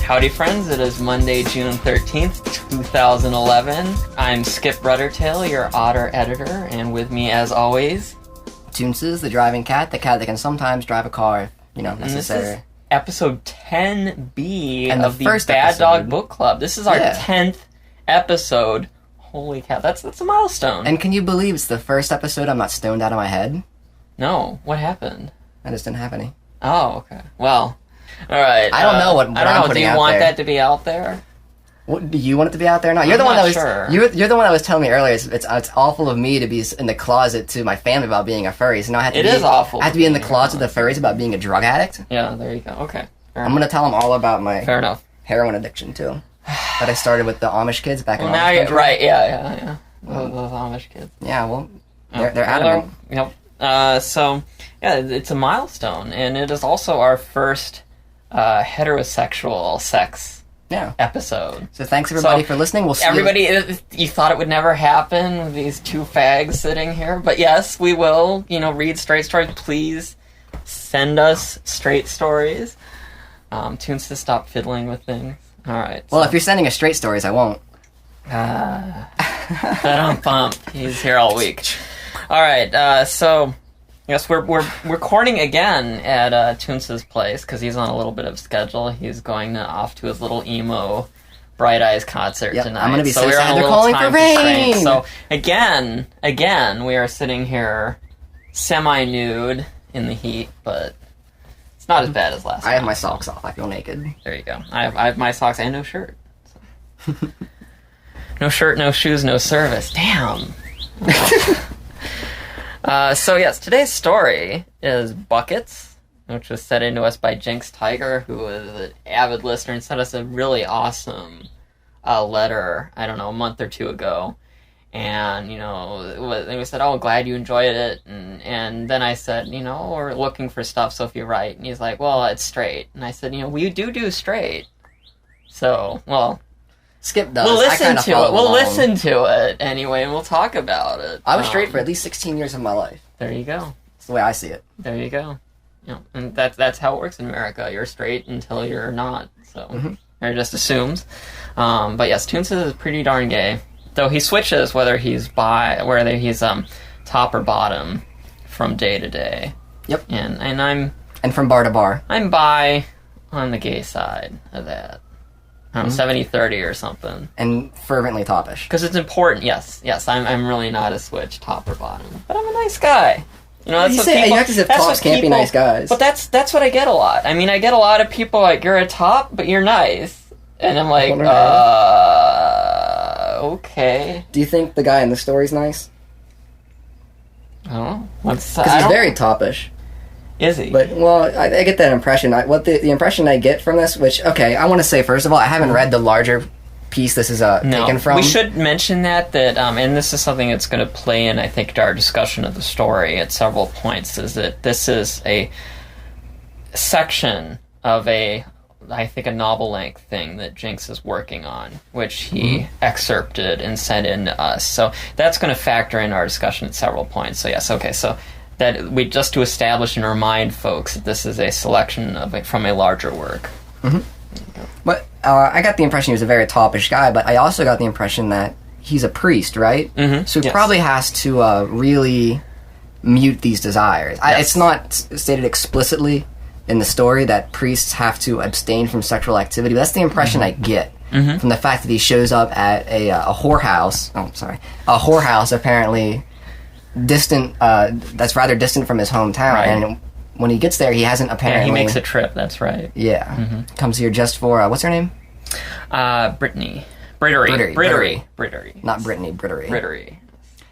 Howdy friends, it is Monday, June 13th, 2011. I'm Skip Ruddertail, your otter editor, and with me as always... Toonces, the driving cat, the cat that can sometimes drive a car, necessary. And this is episode 10B and of the Bad Dog Book Club. This is our 10th episode. Holy cow, that's a milestone. And can you believe it's the first episode I'm not stoned out of my head? No, what happened? I just didn't have any. Oh, okay. Well... Alright. I don't know what I don't know. Do you want there. that to be out there? What, do you want it to be out there? No, you're the one that was. Sure. You're the one that was telling me earlier. It's awful of me to be in the closet to my family about being a furry. So now I have to. It is awful. I have to be in the closet with the furries about being a drug addict. Yeah, there you go. Okay. I'm gonna tell them all about my fair enough heroin addiction too. That I started with the Amish kids back in. Well, now you're right. Yeah. Those Amish kids. Yeah. Well, they're adamant. Yep. So yeah, it's a milestone, and it is also our first. Heterosexual sex episode. So thanks everybody for listening. We'll see you thought it would never happen with these two fags sitting here, but yes, we will, read straight stories. Please send us straight stories. Tunes to stop fiddling with things. Alright. Well, if you're sending us straight stories, I won't. I don't bump. He's here all week. Alright, so yes, we're recording again at Toonces' place because he's on a little bit of schedule. He's going off to his little emo Bright Eyes concert tonight. I'm gonna be so sad. They're calling for rain. So again, we are sitting here semi-nude in the heat, but it's not as bad as last time. I have my socks off. I feel naked. There you go. I have my socks and no shirt. So. No shirt, no shoes, no service. Damn. So yes, today's story is Buckets, which was sent into us by Jinxtigr, who was an avid listener and sent us a really awesome letter, I don't know, a month or two ago. And, we said, oh, glad you enjoyed it. And then I said, we're looking for stuff, so if you write. And he's like, well, it's straight. And I said, we do straight. So, well... Skip does. We'll listen to it anyway, and we'll talk about it. I was straight for at least 16 years of my life. There you go. That's the way I see it. There you go. And that's how it works in America. You're straight until you're not. So it just assumes. But yes, Toonces is pretty darn gay. Though he switches whether he's top or bottom from day to day. Yep. And from bar to bar. I'm bi on the gay side of that. 70-30 or something. And fervently toppish. Because it's important, yes. I'm really not a switch, top or bottom. But I'm a nice guy. That's you act as if tops can't be nice guys. But that's what I get a lot. I mean, I get a lot of people like, you're a top, but you're nice. And I'm like, okay. Do you think the guy in the story's nice? I don't know. Because he's very toppish. Is he? But, I get that impression. What the impression I get from this, which, okay, I want to say, first of all, I haven't read the larger piece this is taken from. We should mention that, and this is something that's going to play in, I think, to our discussion of the story at several points, is that this is a section of I think, a novel-length thing that Jinx is working on, which he excerpted and sent in to us. So that's going to factor in our discussion at several points. So, yes, okay, so... that we just to establish and remind folks that this is a selection from a larger work. But I got the impression he was a very toppish guy, but I also got the impression that he's a priest, right? So he probably has to really mute these desires. It's not stated explicitly in the story that priests have to abstain from sexual activity, but that's the impression I get from the fact that he shows up at a whorehouse. Oh, sorry, a whorehouse apparently. Distant, that's rather distant from his hometown, and when he gets there, he hasn't apparently... he makes a trip, that's right. Yeah. Comes here just for, what's her name? Brittany. Brittery. Not Brittany, Brittery. Brittery.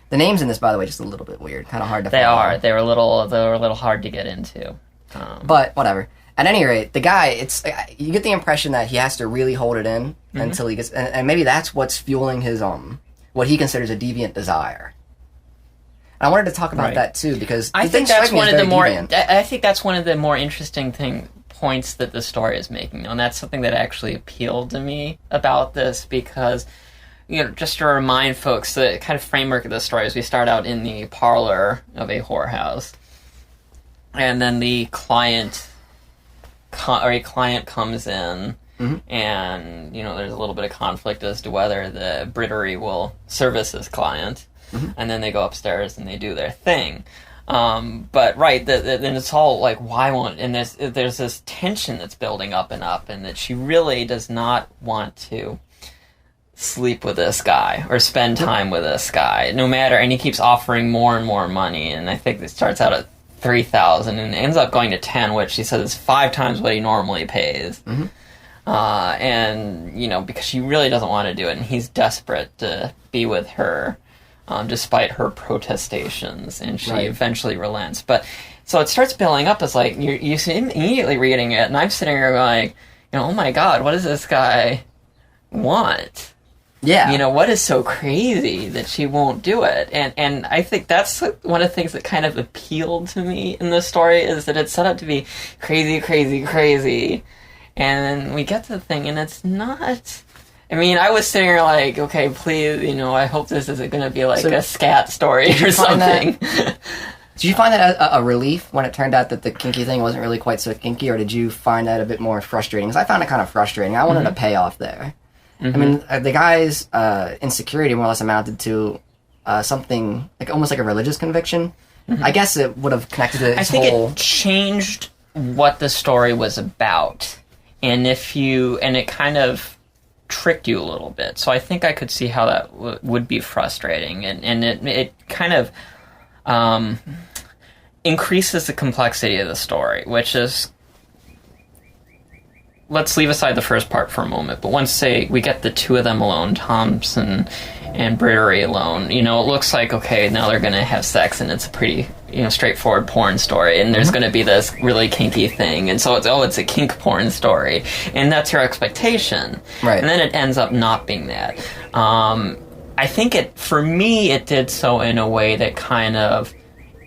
The names in this, by the way, just a little bit weird, kind of hard to follow. They are. They were a little hard to get into. But, whatever. At any rate, the guy, you get the impression that he has to really hold it in until he gets... And maybe that's what's fueling his, what he considers a deviant desire. I wanted to talk about that too because I think that's one of the more. I think that's one of the more interesting points that the story is making, and that's something that actually appealed to me about this because, just to remind folks, the kind of framework of the story is we start out in the parlor of a whorehouse, and then the client comes in. Mm-hmm. And, there's a little bit of conflict as to whether the Brittery will service his client. Mm-hmm. And then they go upstairs and they do their thing. But, then it's all like, why won't... And there's this tension that's building up, and that she really does not want to sleep with this guy or spend time with this guy, no matter... And he keeps offering more and more money, and I think it starts out at $3,000 and ends up going to 10, which he says is 5 times what he normally pays. Mm-hmm. Because she really doesn't want to do it, and he's desperate to be with her, despite her protestations, and she eventually relents. But, so it starts building up as, like, you're immediately reading it, and I'm sitting here going, oh my god, what does this guy want? Yeah. What is so crazy that she won't do it? And I think that's one of the things that kind of appealed to me in this story, is that it's set up to be crazy, crazy, crazy. And we get to the thing, and it's not... I mean, I was sitting here like, okay, please, I hope this isn't going to be like a scat story or something. Did you find that a relief when it turned out that the kinky thing wasn't really quite so kinky, or did you find that a bit more frustrating? Because I found it kind of frustrating. I wanted a payoff there. Mm-hmm. I mean, the guy's insecurity more or less amounted to something, like almost like a religious conviction. Mm-hmm. I guess it would have connected to his whole... I think it changed what the story was about. And it kind of tricked you a little bit. So I think I could see how that would be frustrating. And it kind of increases the complexity of the story, which is... Let's leave aside the first part for a moment. But once, say, we get the two of them alone, Thompson and Brittery alone, it looks like, okay, now they're going to have sex, and it's a pretty, straightforward porn story, and there's going to be this really kinky thing, and so it's a kink porn story, and that's your expectation. Right. And then it ends up not being that. I think for me, it did so in a way that kind of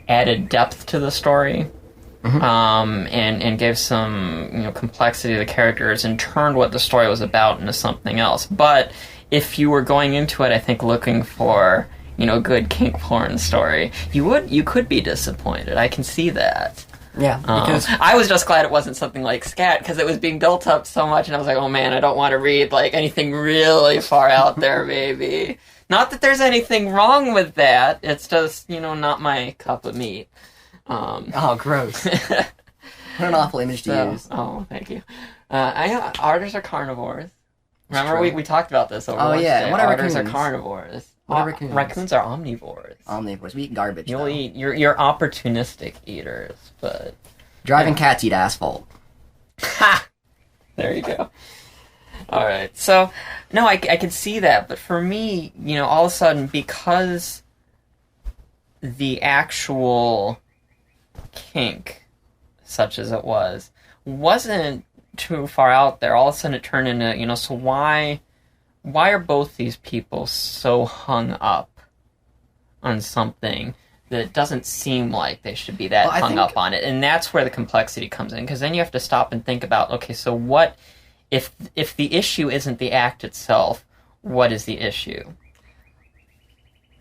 added depth to the story. Mm-hmm. And gave some complexity to the characters and turned what the story was about into something else. But if you were going into it, I think, looking for a good kink porn story, you could be disappointed. I can see that. Yeah, because I was just glad it wasn't something like Scat, because it was being built up so much, and I was like, oh man, I don't want to read like anything really far out there, maybe. Not that there's anything wrong with that. It's just not my cup of meat. Oh, gross. What an awful image to use. Oh, thank you. Otters are carnivores. Remember, we talked about this over lunch day. What are otters are carnivores. What are raccoons? Raccoons are omnivores. Omnivores. We eat garbage, You'll eat... You're opportunistic eaters, but... Driving cats eat asphalt. Ha! There you go. Alright, so... No, I can see that, but for me, all of a sudden, because the actual... kink, such as it wasn't too far out there. All of a sudden it turned into, so why are both these people so hung up on something that doesn't seem like they should be that hung up on it? And that's where the complexity comes in, because then you have to stop and think about, okay, so what, if the issue isn't the act itself, what is the issue?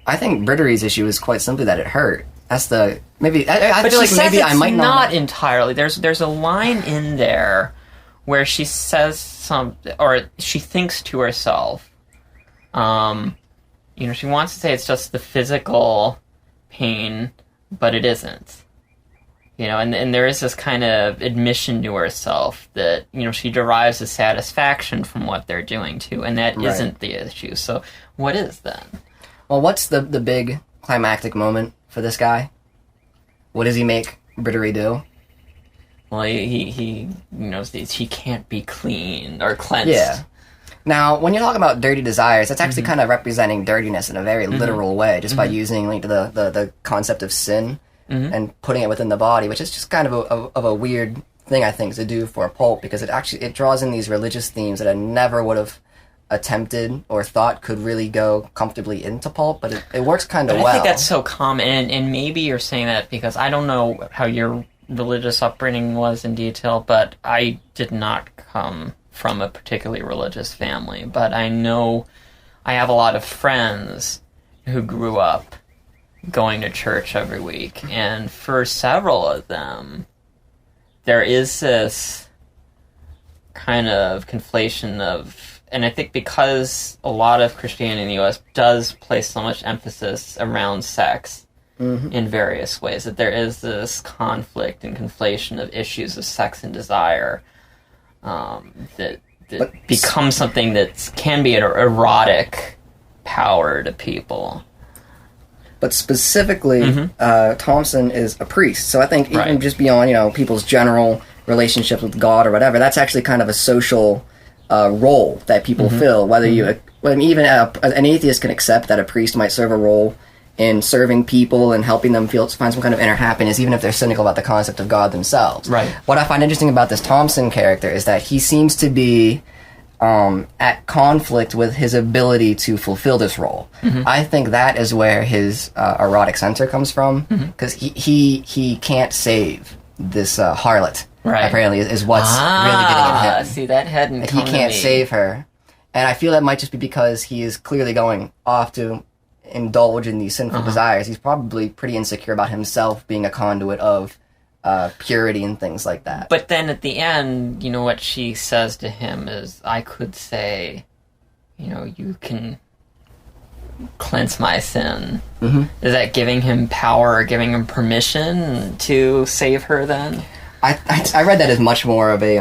I think Brittery's issue is quite simply that it hurt. That's the... Maybe... I but feel like maybe I might not entirely. There's a line in there where she says or she thinks to herself, she wants to say it's just the physical pain, but it isn't. And there is this kind of admission to herself that, she derives a satisfaction from what they're doing too, and that isn't the issue. So what is then? Well, what's the big climactic moment for this guy? What does he make Brittery do? Well, he knows he can't be cleaned or cleansed. Yeah. Now, when you talk about dirty desires, that's actually kind of representing dirtiness in a very literal way, just by using the concept of sin and putting it within the body, which is just kind of a weird thing, I think, to do for a pulp, because it draws in these religious themes that I never would have attempted or thought could really go comfortably into pulp, but it works kind of well. I think that's so common, and maybe you're saying that because I don't know how your religious upbringing was in detail, but I did not come from a particularly religious family. But I know I have a lot of friends who grew up going to church every week, and for several of them, there is this kind of conflation of, and I think because a lot of Christianity in the U.S. does place so much emphasis around sex in various ways, that there is this conflict and conflation of issues of sex and desire that becomes something that can be an erotic power to people. But specifically, Thompson is a priest, so I think even just beyond, people's general relationships with God or whatever, that's actually kind of a social role that people fill. Whether even an atheist can accept that a priest might serve a role in serving people and helping them find some kind of inner happiness, even if they're cynical about the concept of God themselves. Right. What I find interesting about this Thompson character is that he seems to be at conflict with his ability to fulfill this role. I think that is where his erotic center comes from, because he can't save this harlot. Right. Apparently, is what's really getting at him. See, that hadn't come He can't to me. save her, and I feel that might just be because he is clearly going off to indulge in these sinful desires. He's probably pretty insecure about himself being a conduit of purity and things like that. But then at the end, what she says to him is, I could say, you can cleanse my sin. Is that giving him power or giving him permission to save her then? I read that as much more of a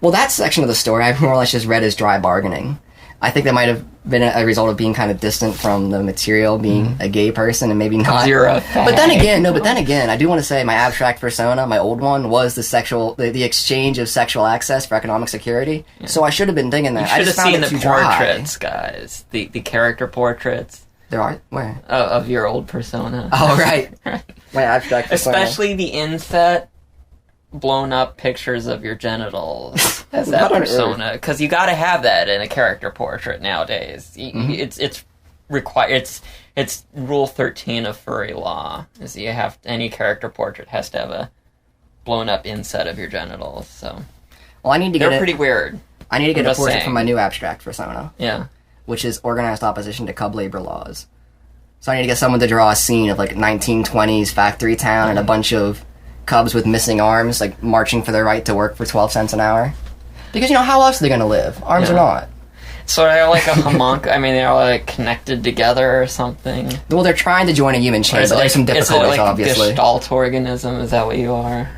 that section of the story I more or less just read as dry bargaining. I think that might have been a result of being kind of distant from the material, being a gay person, and maybe not. You're a fag. But then again, I do want to say my abstract persona, my old one, was the exchange of sexual access for economic security. Yeah. So I should have been digging that. You should have seen the portraits, guys. The character portraits. There are? Where? Of your old persona. Oh, right. My abstract persona. Especially the inset blown up pictures of your genitals as that persona, because you got to have that in a character portrait nowadays. It's required. It's rule 13 of furry law, is you have any character portrait has to have a blown up inset of your genitals. So, well, they're pretty weird. I need to get a portrait from my new abstract persona. Yeah, which is organized opposition to cub labor laws. So I need to get someone to draw a scene of 1920s factory town and a bunch of cubs with missing arms, marching for their right to work for 12 cents an hour. Because, how else are they going to live? Arms or not. So they're like a homunculus. I mean, they're all connected together or something. Well, they're trying to join a human chain, but there's some difficulties, obviously. Gestalt organism? Is that what you are?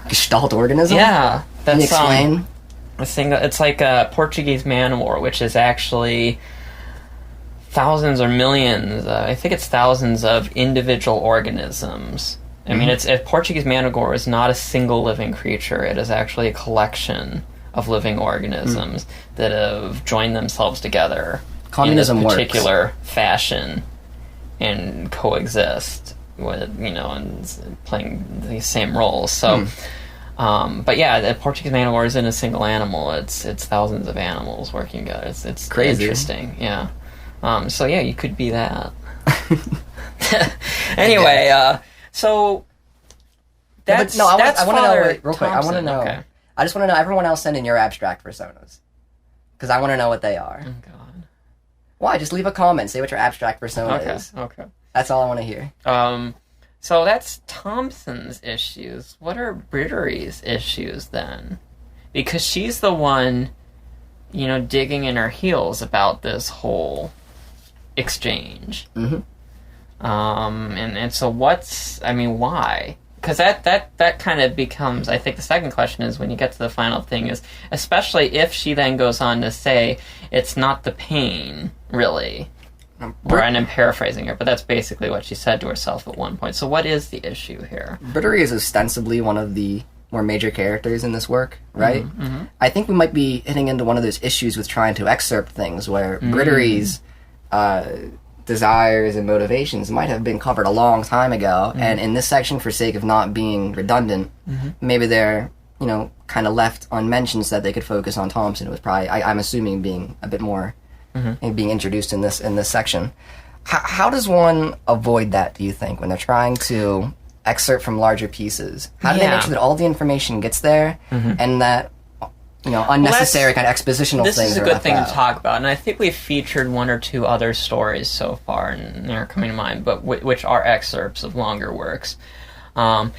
Gestalt organism? Yeah. Can you explain? It's like a Portuguese man war, which is actually thousands or millions, I think it's thousands of individual organisms. I mean, a Portuguese manticore is not a single living creature. It is actually a collection of living organisms that have joined themselves together Communism in this particular fashion and coexist with, and playing these same roles. So, but yeah, the Portuguese manticore isn't a single animal. It's thousands of animals working together. It's crazy. Interesting. Yeah. So yeah, you could be that. Anyway, so that's I want to know real quick. Thompson. I want to know. Okay. I just want to know. Everyone else send in your abstract personas, because I want to know what they are. Oh God. Why? Just leave a comment. Say what your abstract persona is. Okay. That's all I want to hear. So that's Thompson's issues. What are Brittery's issues then? Because she's the one, digging in her heels about this whole exchange. And so why? Because that kind of becomes, I think the second question is, when you get to the final thing, is especially if she then goes on to say it's not the pain, really. And I'm paraphrasing her, but that's basically what she said to herself at one point. So what is the issue here? Brittery is ostensibly one of the more major characters in this work, right? I think we might be hitting into one of those issues with trying to excerpt things where Brittery's desires and motivations might have been covered a long time ago, and in this section, for sake of not being redundant, maybe they're kind of left unmentioned so that they could focus on Thompson. It was probably, I'm assuming, being a bit more being introduced in this section. How does one avoid that, do you think, when they're trying to excerpt from larger pieces? How do they make sure that all the information gets there and that unnecessary kind of expositional things are This is a good thing out? to talk about, and I think we've featured one or two other stories so far, and they're coming to mind, but which are excerpts of longer works. And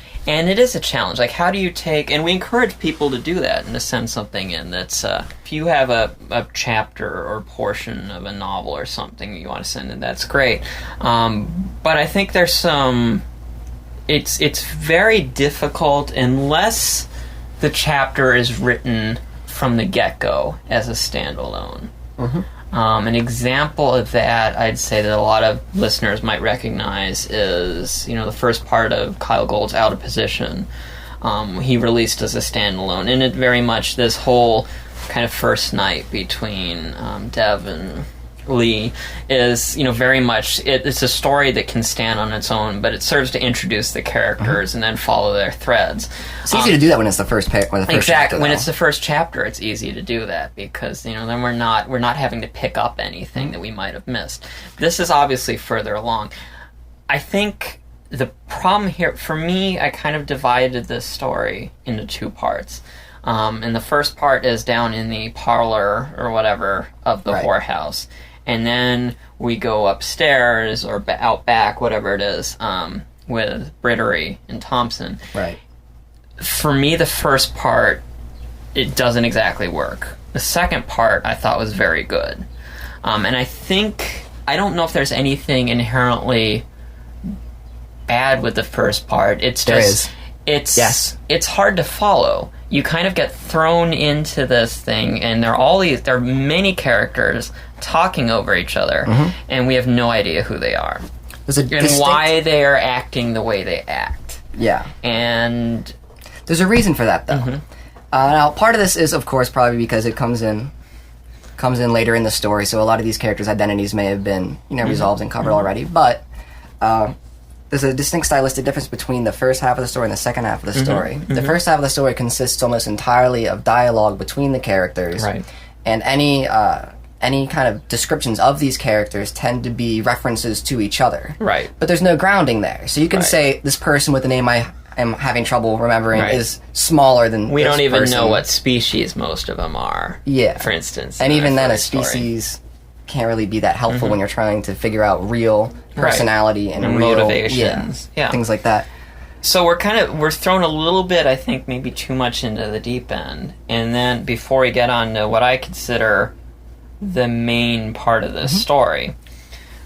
it is a challenge. Like, how do you take... And we encourage people to do that and to send something in that's... if you have a chapter or portion of a novel or something you want to send in, that's great. But I think there's some... It's very difficult unless the chapter is written from the get-go as a standalone. An example of that, I'd say, that a lot of listeners might recognize is, the first part of Kyle Gould's Out of Position. He released as a standalone, and it very much this whole kind of first night between Dev and Lee is, very much, it's a story that can stand on its own, but it serves to introduce the characters and then follow their threads. It's easy to do that when it's the first chapter. Exactly. When it's the first chapter, it's easy to do that because, then we're not having to pick up anything that we might have missed. This is obviously further along. I think the problem here, for me, I kind of divided this story into two parts. And the first part is down in the parlor or whatever of the whorehouse. And then we go upstairs or out back, whatever it is, with Brittery and Thompson. Right. For me, the first part, it doesn't exactly work. The second part, I thought was very good. And I don't know if there's anything inherently bad with the first part. It's just... It's hard to follow. You kind of get thrown into this thing, and there are many characters talking over each other, and we have no idea who they are. Why they are acting the way they act. Yeah. And there's a reason for that, though. Now, part of this is, of course, probably because it comes in later in the story, so a lot of these characters' identities may have been, resolved and covered already, but there's a distinct stylistic difference between the first half of the story and the second half of the story. The first half of the story consists almost entirely of dialogue between the characters, and any kind of descriptions of these characters tend to be references to each other. Right. But there's no grounding there. So you can say, this person with the name I am having trouble remembering is smaller than we don't even know what species most of them are. Yeah. For instance. And even then, a species can't really be that helpful when you're trying to figure out real personality and real motivations. Things like that. So we're thrown a little bit, I think, maybe too much into the deep end. And then before we get on to what I consider the main part of this story,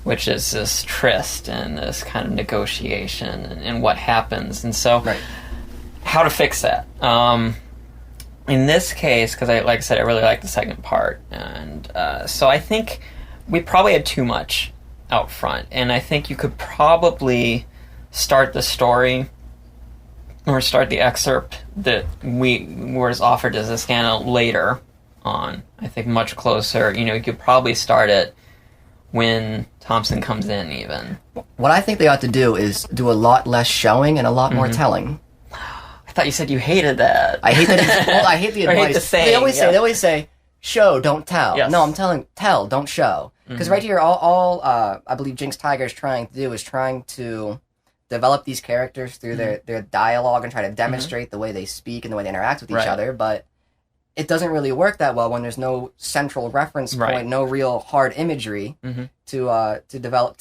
which is this tryst and this kind of negotiation and what happens. And so how to fix that. In this case, because like I said, I really like the second part. And so I think we probably had too much out front. And I think you could probably start the story or start the excerpt that was offered as a scandal later on. I think much closer. You could probably start it when Thompson comes in even. What I think they ought to do is do a lot less showing and a lot more telling. I thought you said you hated that. I hate that. Well, I hate the advice. I hate the saying. They always say, show, don't tell. Yes. No, I'm telling, tell, don't show. Because right here, all I believe Jinxtigr is trying to do is trying to develop these characters through their dialogue and try to demonstrate the way they speak and the way they interact with each other, but it doesn't really work that well when there's no central reference point, no real hard imagery to develop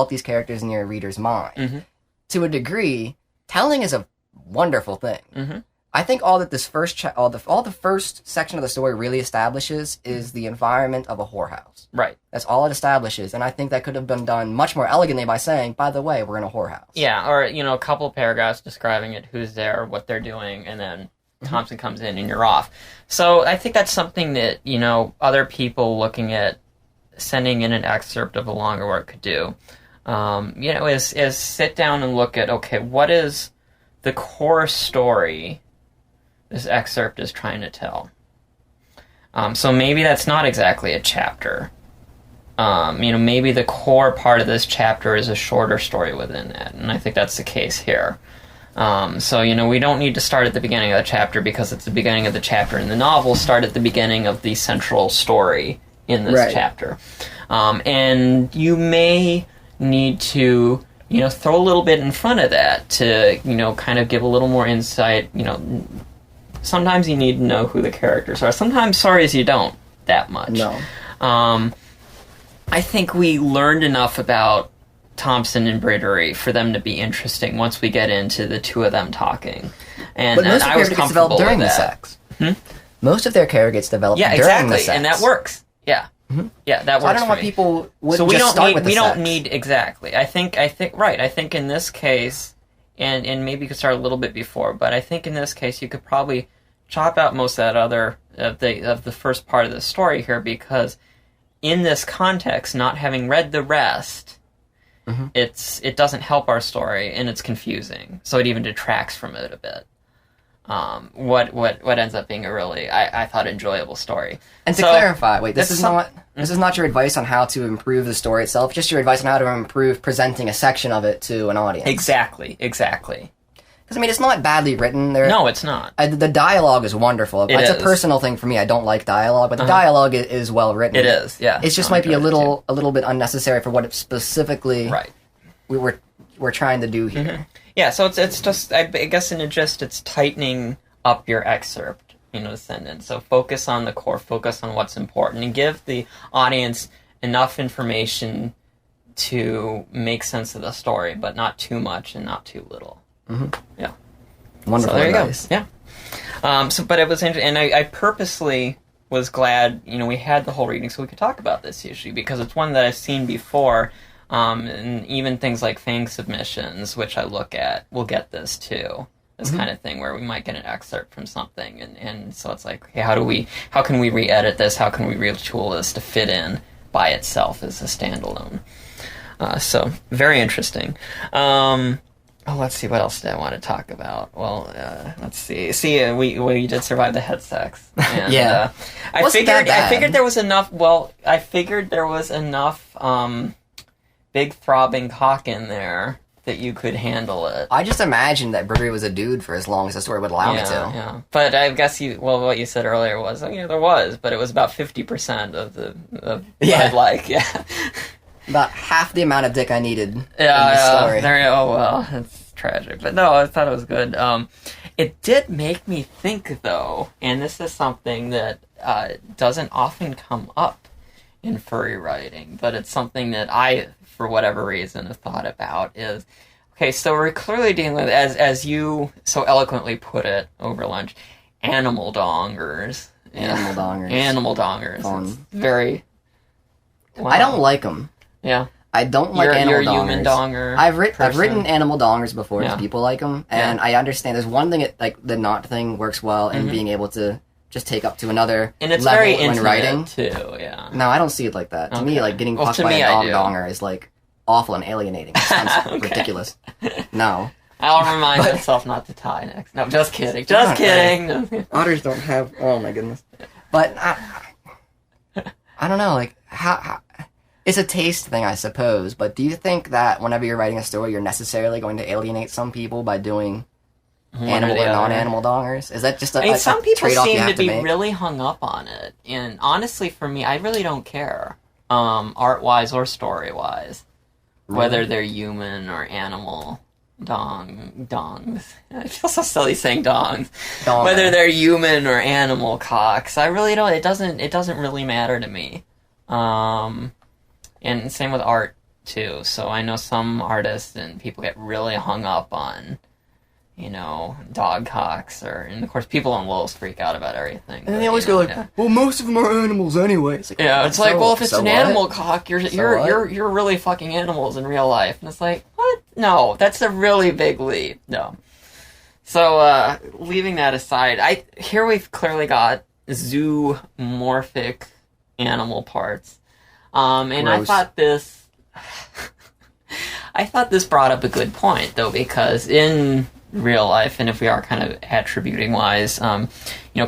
these characters in your reader's mind. To a degree, telling is a wonderful thing. I think all that this all the first section of the story really establishes is the environment of a whorehouse. Right. That's all it establishes, and I think that could have been done much more elegantly by saying, by the way, we're in a whorehouse. Yeah, or, a couple paragraphs describing it, who's there, what they're doing, and then Thompson comes in and you're off. So I think that's something that, other people looking at sending in an excerpt of a longer work could do. Is sit down and look at, okay, what is the core story this excerpt is trying to tell? So maybe that's not exactly a chapter. Maybe the core part of this chapter is a shorter story within that, and I think that's the case here. So, we don't need to start at the beginning of the chapter because it's the beginning of the chapter in the novel. Start at the beginning of the central story in this chapter. And you may need to, throw a little bit in front of that to, kind of give a little more insight. Sometimes you need to know who the characters are. Sometimes stories you don't that much. No. I think we learned enough about Thompson and Brittany for them to be interesting once we get into the two of them talking. And I was comfortable with during that. The sex. Most of their character gets developed during the sex. And that works. Yeah. Yeah, that works. I don't know why people wouldn't just start with the sex. We don't need exactly. I think right. I think in this case, and maybe you could start a little bit before, but I think in this case you could probably chop out most of that other of the first part of the story here, because in this context, not having read the rest, it doesn't help our story and it's confusing. So it even detracts from it a bit. What ends up being a really, I thought, enjoyable story. And to clarify, wait, this is not your advice on how to improve the story itself, just your advice on how to improve presenting a section of it to an audience. Exactly. Because, it's not badly written. No, it's not. The dialogue is wonderful. It's a personal thing for me. I don't like dialogue, but the dialogue is well written. It is, yeah. It just might be a little bit unnecessary for what it specifically we're trying to do here. Yeah, so it's just, I guess in a gist, it's tightening up your excerpt, the sentence. So focus on the core, focus on what's important, and give the audience enough information to make sense of the story, but not too much and not too little. Yeah. Wonderful advice. Yeah. But it was interesting, and I purposely was glad, we had the whole reading so we could talk about this issue, because it's one that I've seen before, and even things like Fang submissions, which I look at, will get this too. This kind of thing where we might get an excerpt from something, and so it's like, okay, how can we re-edit this? How can we retool this to fit in by itself as a standalone? So, very interesting. Let's see, what else did I want to talk about? Well, let's see. We did survive the head sex. And, yeah. I figured there was enough, big throbbing cock in there that you could handle it. I just imagined that Brittany was a dude for as long as the story would allow me to. Yeah. But I guess what you said earlier was, there was, but it was about 50% of what I'd like, About half the amount of dick I needed in the story. It's tragic. But no, I thought it was good. It did make me think, though, and this is something that doesn't often come up in furry writing, but it's something that I, for whatever reason, have thought about, is, okay, so we're clearly dealing with, as you so eloquently put it over lunch, animal dongers. Animal dongers. It's very... Wow. I don't like them. Yeah. I don't like animal dongers. Human donger. I've written animal dongers before because people like them, and I understand. There's one thing the knot thing works well in being able to just take up to another and it's level very when writing too. Yeah. No, I don't see it like that. To me, getting fucked by a donger is awful and alienating. It sounds ridiculous. No. I'll remind myself not to tie next. No, just kidding. Just kidding. Otters don't have. Oh my goodness. But I don't know. How it's a taste thing, I suppose. But do you think that whenever you're writing a story, you're necessarily going to alienate some people by doing animal or non-animal dongers? Is that just a some people trade-off seem you have to be make? really hung up on it, and honestly, for me, I really don't care, art-wise or story-wise, whether they're human or animal dongs. I feel so silly saying dongs. Whether they're human or animal cocks, I really don't. It doesn't really matter to me. And same with art too. So I know some artists and people get really hung up on, dog cocks, and of course people on Lowell's freak out about everything. And they always go well, most of them are animals anyway. It's if it's an animal cock, you're really fucking animals in real life. And it's like, what? No, that's a really big leap. No. So leaving that aside, here we've clearly got zoomorphic animal parts. And Gross. I thought this brought up a good point, though, because in real life, and if we are kind of attributing wise,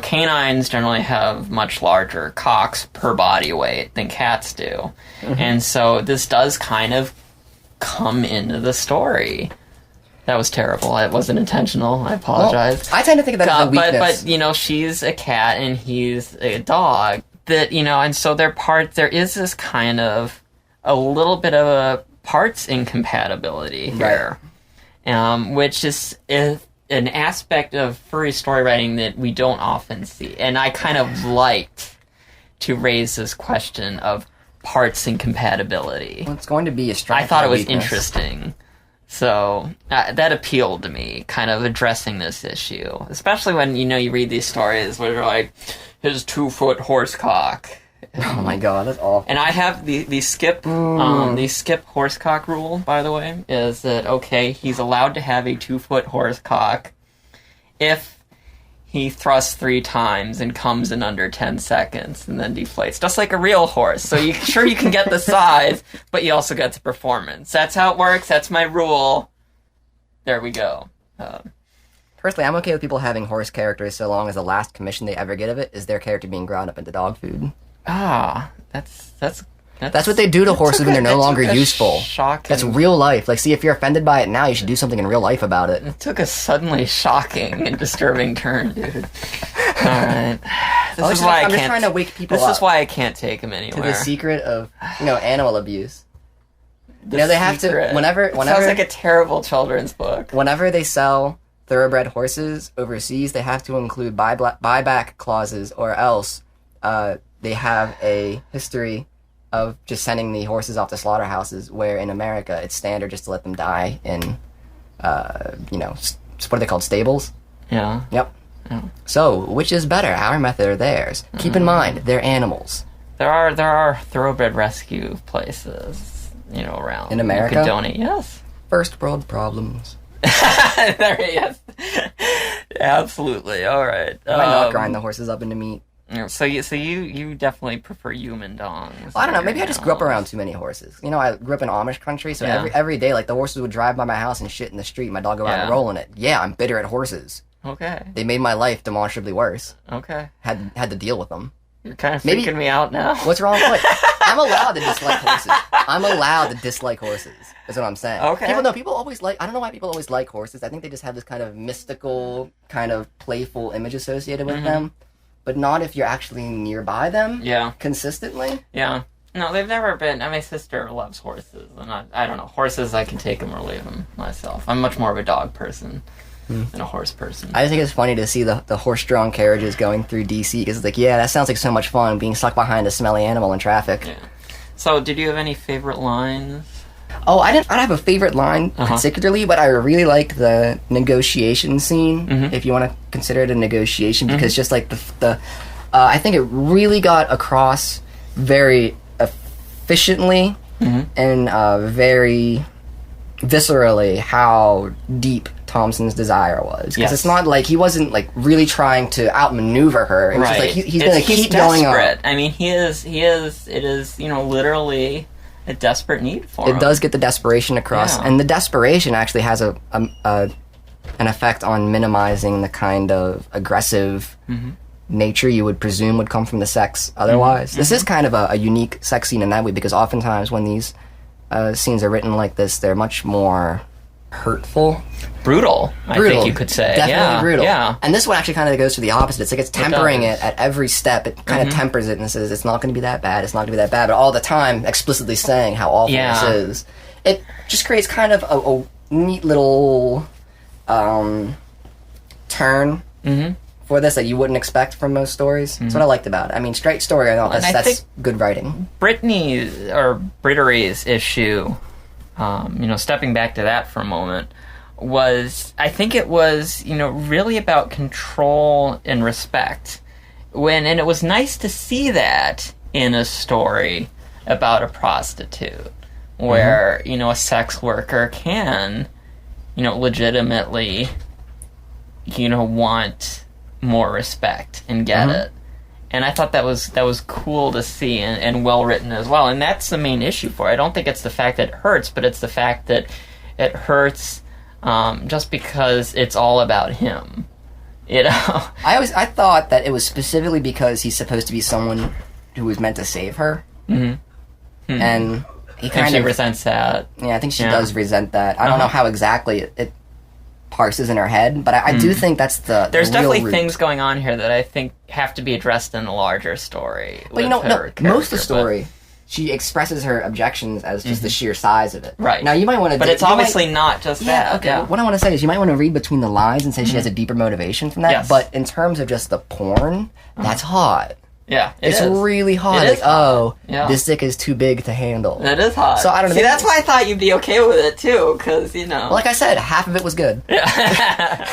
canines generally have much larger cocks per body weight than cats do. And so this does kind of come into the story. That was terrible. It wasn't intentional. I apologize. Well, I tend to think of that as a weakness. But, she's a cat and he's a dog. That, and so there is this kind of a little bit of a parts incompatibility here. Right. Which is an aspect of furry story writing that we don't often see. And I kind of liked to raise this question of parts incompatibility. Well, it's going to be a strength. I thought it was weakness. Interesting. So that appealed to me, kind of addressing this issue. Especially when, you read these stories where they're like, his 2-foot horse cock. Oh my god, that's awful. And I have the skip horsecock rule, by the way, is that, okay, he's allowed to have a 2-foot horsecock if he thrusts 3 times and comes in under 10 seconds and then deflates. Just like a real horse. So you can get the size, but you also get the performance. That's how it works. That's my rule. There we go. Personally, I'm okay with people having horse characters so long as the last commission they ever get of it is their character being ground up into dog food. That's what they do to horses when they're no longer useful. That's real life. Like, see, if you're offended by it now, you should do something in real life about it. It took a suddenly shocking and disturbing turn, dude. Alright. I'm just trying to wake people up. This is why I can't take them anywhere. To the secret of, animal abuse. They have to, whenever... Sounds like a terrible children's book. Whenever they sell thoroughbred horses overseas, they have to include buyback clauses, or else they have a history of just sending the horses off to slaughterhouses, where in America it's standard just to let them die in, what are they called, stables? Yeah. Yep. Yeah. So, which is better, our method or theirs? Keep in mind, they're animals. There are thoroughbred rescue places, around. In America? You could donate, yes. First world problems. There he is. Absolutely. All right. I might not grind the horses up into meat. So you definitely prefer human dongs. Well, I don't know. Maybe I just grew up around too many horses. I grew up in Amish country, so every day, like, the horses would drive by my house and shit in the street. My dog go out and roll in it. Yeah, I'm bitter at horses. Okay. They made my life demonstrably worse. Okay. Had to deal with them. You're kind of freaking me out now. What's wrong with it? I'm allowed to dislike horses. I'm allowed to dislike horses. That's what I'm saying. Okay. People always like... I don't know why people always like horses. I think they just have this kind of mystical, kind of playful image associated with them. But not if you're actually nearby them. Yeah. Consistently. Yeah. No, they've never been... my sister loves horses. And I don't know. Horses, I can take them or leave them myself. I'm much more of a dog person than a horse person. I just think it's funny to see the horse-drawn carriages going through D.C. because it's like, yeah, that sounds like so much fun, being stuck behind a smelly animal in traffic. Yeah. So, did you have any favorite lines? Oh, I don't have a favorite line particularly, but I really liked the negotiation scene, if you want to consider it a negotiation, because just like I think it really got across very efficiently and very viscerally how deep Thompson's desire was. Because it's not like he wasn't like really trying to outmaneuver her. It was just like he's going to keep going on. I mean, it is, literally a desperate need for him. It does get the desperation across, and the desperation actually has an effect on minimizing the kind of aggressive nature you would presume would come from the sex otherwise. This is kind of a unique sex scene in that way, because oftentimes when these scenes are written like this, they're much more hurtful. Brutal, I think you could say. Definitely brutal. Yeah. And this one actually kind of goes to the opposite. It's like it's tempering it at every step. It kind of tempers it and says, it's not going to be that bad, it's not going to be that bad, but all the time explicitly saying how awful this is. It just creates kind of a neat little turn for this that you wouldn't expect from most stories. That's what I liked about it. I mean, straight story, that's good writing. Brittary's issue, stepping back to that for a moment, I think it was, really about control and respect. And it was nice to see that in a story about a prostitute, where, a sex worker can, legitimately, want more respect and get it. And I thought that was cool to see and well written as well. And that's the main issue for it. I don't think it's the fact that it hurts, but it's the fact that it hurts just because it's all about him. I thought that it was specifically because he's supposed to be someone who was meant to save her. And he kind of resents that. Yeah, I think she does resent that. I don't know how exactly it parses in her head, but I do think that's There's the definitely real root. things going on here that I think have to be addressed in the larger story. But most of the story, she expresses her objections as just the sheer size of it. Right. Now, you might want to... But it's obviously not just that. Okay. What I want to say is you might want to read between the lines and say she has a deeper motivation from that. Yes. But in terms of just the porn, that's hot. Yeah, it's really hot. It is hot. This dick is too big to handle. It is hot. So I don't know. See, that's why I thought you'd be okay with it too, because like I said, half of it was good. Yeah.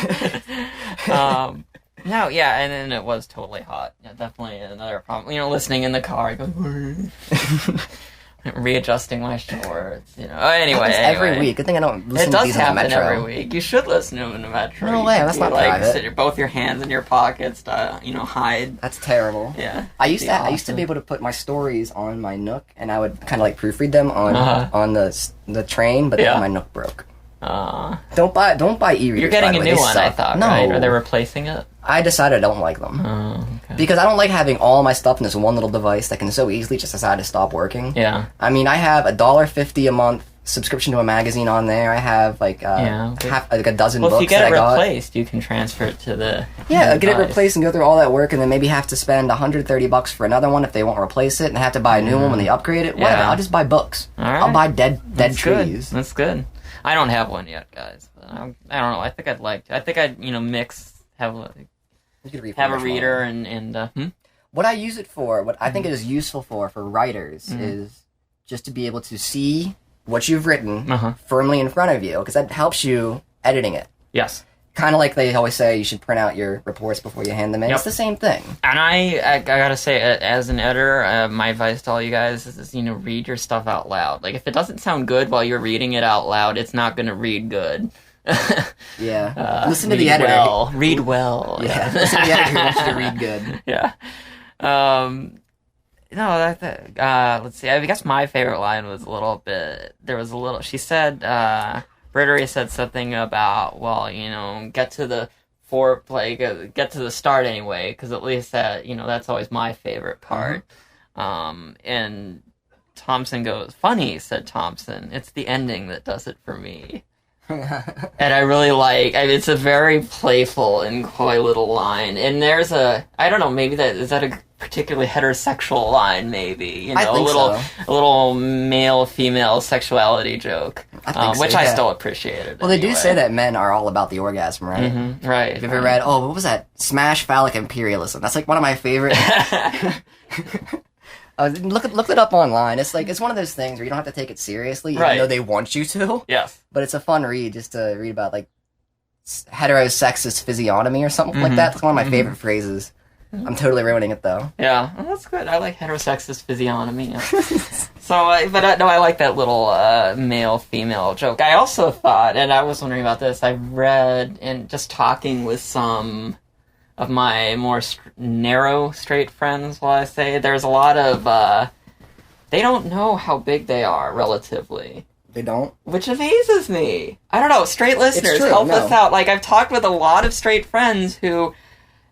No, yeah, and then it was totally hot. Yeah, definitely another problem. Listening in the car, going, readjusting my shorts. Anyway, every week. Good thing I don't listen to these in the metro. It does happen every week. You should listen to them in the metro. No way, that's not private. Sit both your hands in your pockets to, hide. That's terrible. Yeah. I used to be able to put my stories on my Nook, and I would kind of proofread them on the train, but then my Nook broke. Don't buy e-readers. You're getting a new one, suck. I thought. No, right? Are they replacing it? I decided I don't like them. Oh, okay. Because I don't like having all my stuff in this one little device that can so easily just decide to stop working. Yeah. I mean, I have $1.50 a month subscription to a magazine on there. I have like a dozen books. Well, if you get it replaced, you can transfer it to the get it replaced and go through all that work, and then maybe have to spend $130 for another one if they won't replace it, and have to buy a new one when they upgrade it. Whatever. I'll just buy books. All right. I'll buy dead trees. That's good. I don't have one yet, guys. But I don't know. I think I'd like to. I think I'd mix have a reader and What I use it for, what I think it is useful for writers, is just to be able to see what you've written firmly in front of you, because that helps you editing it. Yes. Kind of like they always say you should print out your reports before you hand them in. Yep. It's the same thing. And I gotta say, as an editor, my advice to all you guys is, read your stuff out loud. Like, if it doesn't sound good while you're reading it out loud, it's not gonna read good. Yeah. Listen to the editor. Read well. Yeah. Listen to the editor who wants you to read good. Yeah. No, let's see. I guess my favorite line was she said, Brittany said something about, get to the foreplay, get to the start anyway, because at least that, that's always my favorite part. And Thompson goes, funny, said Thompson, it's the ending that does it for me. And I really it's a very playful and coy little line. And there's I don't know, maybe is that a particularly heterosexual line, maybe? I think a little male-female sexuality joke, which I still appreciated. Well, they do say that men are all about the orgasm, right? Mm-hmm, right. Have you ever read, what was that? Smash Phallic Imperialism. That's one of my favorite... look it up online. It's one of those things where you don't have to take it seriously, even though they want you to. Yes. But it's a fun read just to read about, heterosexist physiognomy or something like that. It's one of my favorite phrases. I'm totally ruining it, though. Yeah, well, that's good. I like heterosexist physiognomy. Yeah. I like that little male-female joke. I also thought, and I was wondering about this, I read, and just talking with some of my more narrow straight friends, will I say, there's a lot of, they don't know how big they are, relatively. They don't? Which amazes me. I don't know, straight listeners, help us out. I've talked with a lot of straight friends who...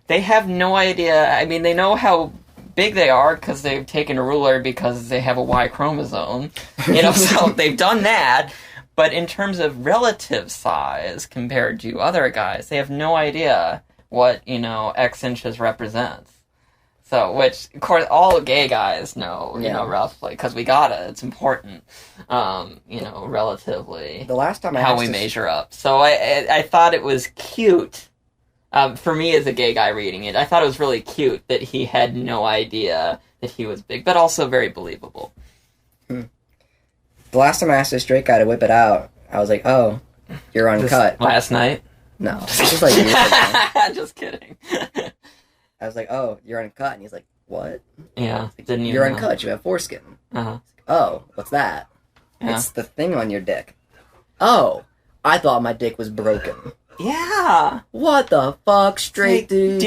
They have no idea. I mean, they know how big they are because they've taken a ruler because they have a Y chromosome. So they've done that. But in terms of relative size compared to other guys, they have no idea what, X inches represents. So, which, of course, all gay guys know, roughly, because we got it. It's important, relatively. The last time how we measure up. So I thought it was cute. For me as a gay guy reading it, I thought it was really cute that he had no idea that he was big, but also very believable. The last time I asked a straight guy to whip it out, I was like, oh, you're uncut. Last night? No. Just years ago. Just kidding. I was like, oh, you're uncut. And he's like, what? Yeah. You're uncut. You have foreskin. Uh-huh. Oh, what's that? Yeah. It's the thing on your dick. Oh, I thought my dick was broken. Yeah. What the fuck, straight dudes?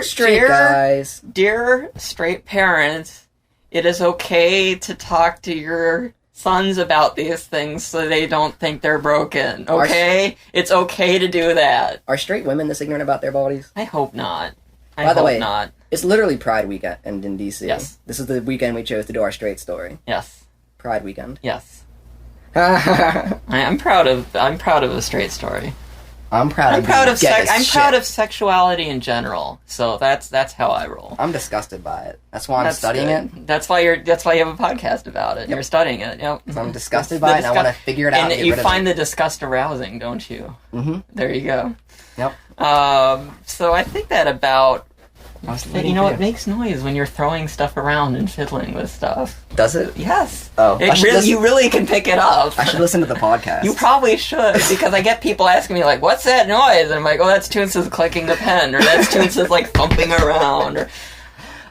Straight guys. Dear straight parents, it is okay to talk to your sons about these things so they don't think they're broken, okay? It's okay to do that. Are straight women this ignorant about their bodies? I hope not. By the way, it's literally Pride Weekend in DC. Yes. This is the weekend we chose to do our straight story. Yes. Pride Weekend. Yes. I'm proud of a straight story. I'm proud of sexuality in general. So that's how I roll. I'm disgusted by it. That's why I'm studying it. That's why you have a podcast about it. Yep. You're studying it. Yep. So I'm disgusted by it, and I want to figure it out. And you find the disgust arousing, don't you? Mm-hmm. There you go. Yep. So I think that about. It makes noise when you're throwing stuff around and fiddling with stuff. Does it? Yes. Oh, you really can pick it up. I should listen to the podcast. You probably should, because I get people asking me, like, what's that noise? And I'm like, oh, that's Toonces clicking the pen, or that's Toonces, like, thumping around, or... Okay.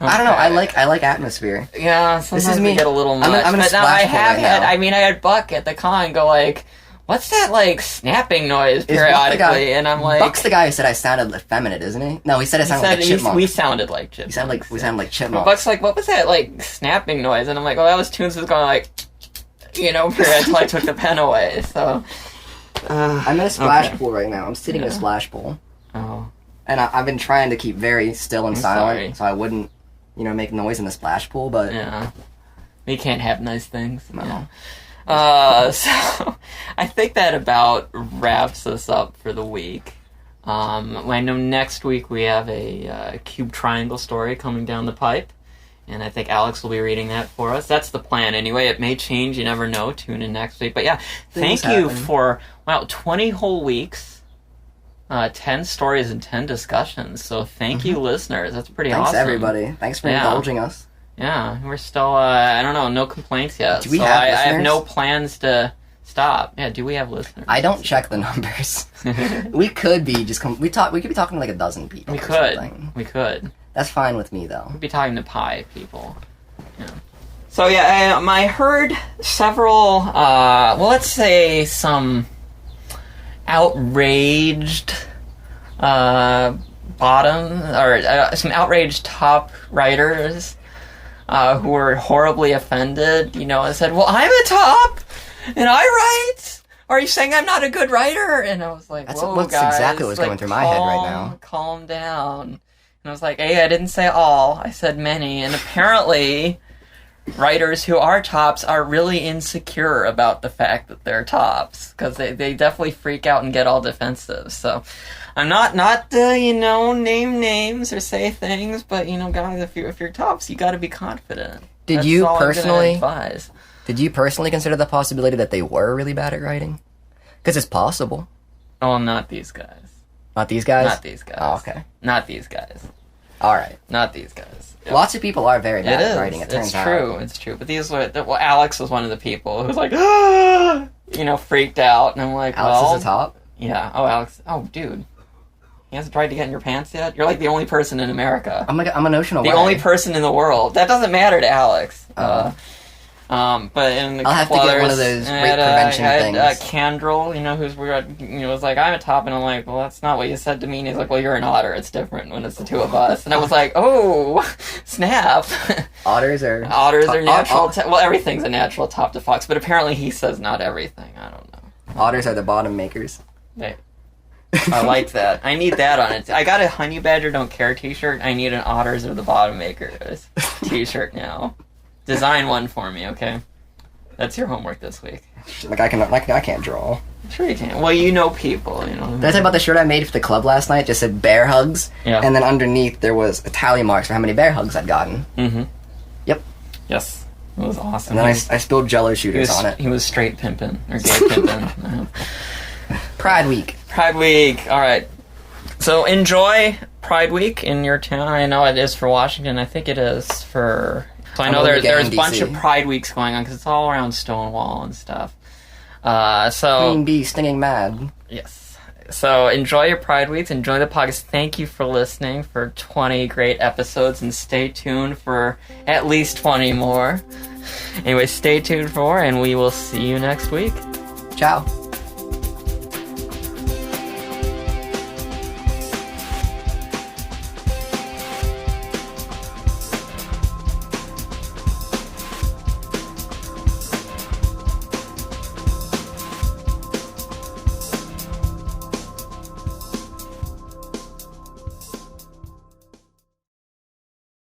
I don't know, I like atmosphere. Yeah, sometimes we get a little much. I'm in a but now I have had, I had Buck at the con go, like... What's that, like, snapping noise periodically? And I'm like... Buck's the guy who said I sounded effeminate, isn't he? No, he said I sounded like a chipmunk. We sounded like chipmunks. We sounded like chipmunks. Buck's like, what was that, like, snapping noise? And I'm like, oh, that was Toonces going, like... until I took the pen away, so... I'm in a splash pool right now. I'm sitting in a splash pool. Oh. And I've been trying to keep very still and silent, so I wouldn't, make noise in the splash pool, but... Yeah. We can't have nice things. No. Yeah. So I think that about wraps us up for the week. I know next week we have a cube triangle story coming down the pipe, and I think Alex will be reading that for us. That's the plan anyway. It may change, you never know. Tune in next week. But yeah, thank you for 20 whole weeks, 10 stories and 10 discussions. So thank you, listeners. That's pretty awesome. Thanks, everybody. Thanks for indulging us. Yeah, we're still, I don't know, no complaints yet. Do we have listeners? I have no plans to stop. Yeah, do we have listeners? I don't check the numbers. We could be we could be talking to like a dozen people. We could. That's fine with me, though. We'd be talking to pi people. Yeah. So yeah, I heard several, let's say some outraged, some outraged top writers who were horribly offended, and said, well, I'm a top, and I write. Are you saying I'm not a good writer? And I was like, whoa, that's guys. exactly what's going through my head right now. Calm down. And I was like, hey, I didn't say all. I said many. And apparently, writers who are tops are really insecure about the fact that they're tops. Because they definitely freak out and get all defensive. So... I'm not name names or say things, but guys, if you're tops, you got to be confident. Did you personally consider the possibility that they were really bad at writing? Because it's possible. Oh, not these guys. Not these guys? Not these guys. Oh, okay. Not these guys. All right. Not these guys. Yep. Lots of people are very bad at writing. It turns out. It's true. But these were Alex was one of the people who was like, freaked out, and I'm like, Alex is a top. Yeah. Oh, Alex. Oh, dude. He hasn't tried to get in your pants yet? You're like the only person in America. I'm an ocean away. The only person in the world. That doesn't matter to Alex. But in I'll have to get one of those rape prevention things. Candrel, who's weird, was like, I'm a top, and I'm like, well, that's not what you said to me. And he's like, well, you're an otter. It's different when it's the two of us. And I was like, oh, snap. Otters are natural. Well, everything's a natural top to fox, but apparently he says not everything. I don't know. Otters are the bottom makers. I like that. I need that on it. I got a Honey Badger Don't Care t-shirt. I need an Otters are the Bottom Makers t-shirt now. Design one for me, okay? That's your homework this week. I can't draw. Sure you can. Well, you know people, Did I tell you about the shirt I made for the club last night? It just said bear hugs. Yeah. And then underneath there was a tally marks for how many bear hugs I'd gotten. Mm-hmm. Yep. Yes. It was awesome. And then I spilled Jello shooters on it. He was straight pimping. Or gay pimping. Pride Week. All right. So enjoy Pride Week in your town. I know it is for Washington. I think it is for... So I know there's a bunch of Pride Weeks going on because it's all around Stonewall and stuff. Queen Bee stinging mad. Yes. So enjoy your Pride Weeks. Enjoy the podcast. Thank you for listening for 20 great episodes, and stay tuned for at least 20 more. Anyway, stay tuned for more, and we will see you next week. Ciao.